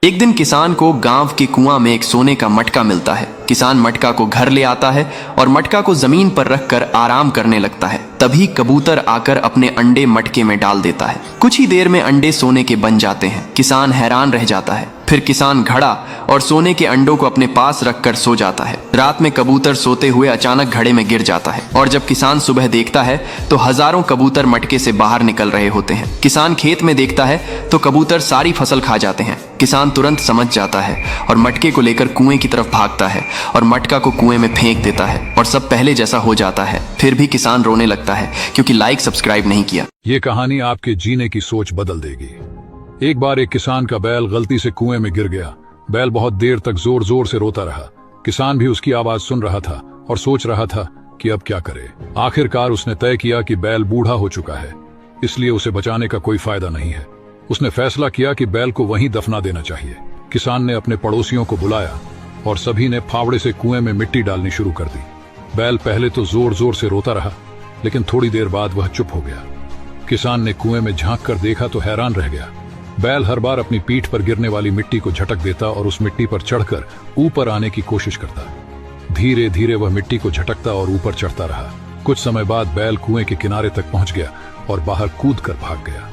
एक दिन किसान को गांव के कुआं में एक सोने का मटका मिलता है। किसान मटका को घर ले आता है और मटका को जमीन पर रखकर आराम करने लगता है। तभी कबूतर आकर अपने अंडे मटके में डाल देता है। कुछ ही देर में अंडे सोने के बन जाते हैं। किसान हैरान रह जाता है। फिर किसान घड़ा और सोने के अंडों को अपने पास रखकर सो जाता है। रात में कबूतर सोते हुए अचानक घड़े में गिर जाता है और जब किसान सुबह देखता है तो हजारों कबूतर मटके से बाहर निकल रहे होते हैं। किसान खेत में देखता है तो कबूतर सारी फसल खा जाते हैं। किसान तुरंत समझ जाता है और मटके को लेकर कुएं की तरफ भागता है और मटका को कुएं में फेंक देता है और सब पहले जैसा हो जाता है। फिर भी किसान रोने लगता है क्योंकि लाइक सब्सक्राइब नहीं किया। ये कहानी आपके जीने की सोच बदल देगी। एक बार एक किसान का बैल गलती से कुएं में गिर गया। बैल बहुत देर तक जोर जोर से रोता रहा। किसान भी उसकी आवाज सुन रहा था और सोच रहा था कि अब क्या करे। आखिरकार उसने तय किया कि बैल बूढ़ा हो चुका है, इसलिए उसे बचाने का कोई फायदा नहीं है। उसने फैसला किया कि बैल को वहीं दफना देना चाहिए। किसान ने अपने पड़ोसियों को बुलाया और सभी ने फावड़े से कुएं में मिट्टी डालनी शुरू कर दी। बैल पहले तो जोर जोर से रोता रहा, लेकिन थोड़ी देर बाद वह चुप हो गया। किसान ने कुएं में झांक कर देखा तो हैरान रह गया। बैल हर बार अपनी पीठ पर गिरने वाली मिट्टी को झटक देता और उस मिट्टी पर चढ़कर ऊपर आने की कोशिश करता। धीरे धीरे वह मिट्टी को झटकता और ऊपर चढ़ता रहा। कुछ समय बाद बैल कुएं के किनारे तक पहुंच गया और बाहर कूदकर भाग गया।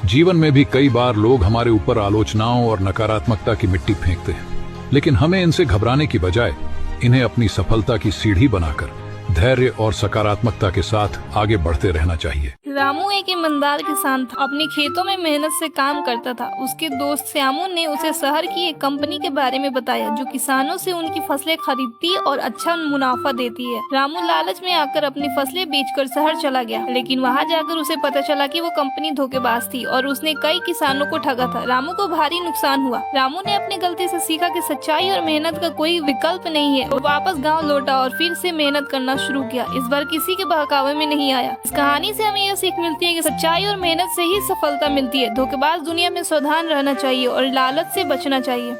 जीवन में भी कई बार लोग हमारे ऊपर आलोचनाओं और नकारात्मकता की मिट्टी फेंकते हैं, लेकिन हमें इनसे घबराने की बजाय इन्हें अपनी सफलता की सीढ़ी बनाकर धैर्य और सकारात्मकता के साथ आगे बढ़ते रहना चाहिए। रामू एक ईमानदार किसान था। अपने खेतों में मेहनत से काम करता था। उसके दोस्त श्यामू ने उसे शहर की एक कंपनी के बारे में बताया जो किसानों से उनकी फसलें खरीदती और अच्छा मुनाफा देती है। रामू लालच में आकर अपनी फसलें बेचकर शहर चला गया, लेकिन वहां जाकर उसे पता चला कि वो कंपनी धोखेबाज थी और उसने कई किसानों को ठगा था। रामू को भारी नुकसान हुआ। रामू ने अपनी गलती से सीखा कि सच्चाई और मेहनत का कोई विकल्प नहीं है। वो वापस गाँव लौटा और फिर से मेहनत करना शुरू किया। इस बार किसी के बहकावे में नहीं आया। इस कहानी से हमें यह सीख मिलती है कि सच्चाई और मेहनत से ही सफलता मिलती है। धोखेबाज दुनिया में सावधान रहना चाहिए और लालच से बचना चाहिए।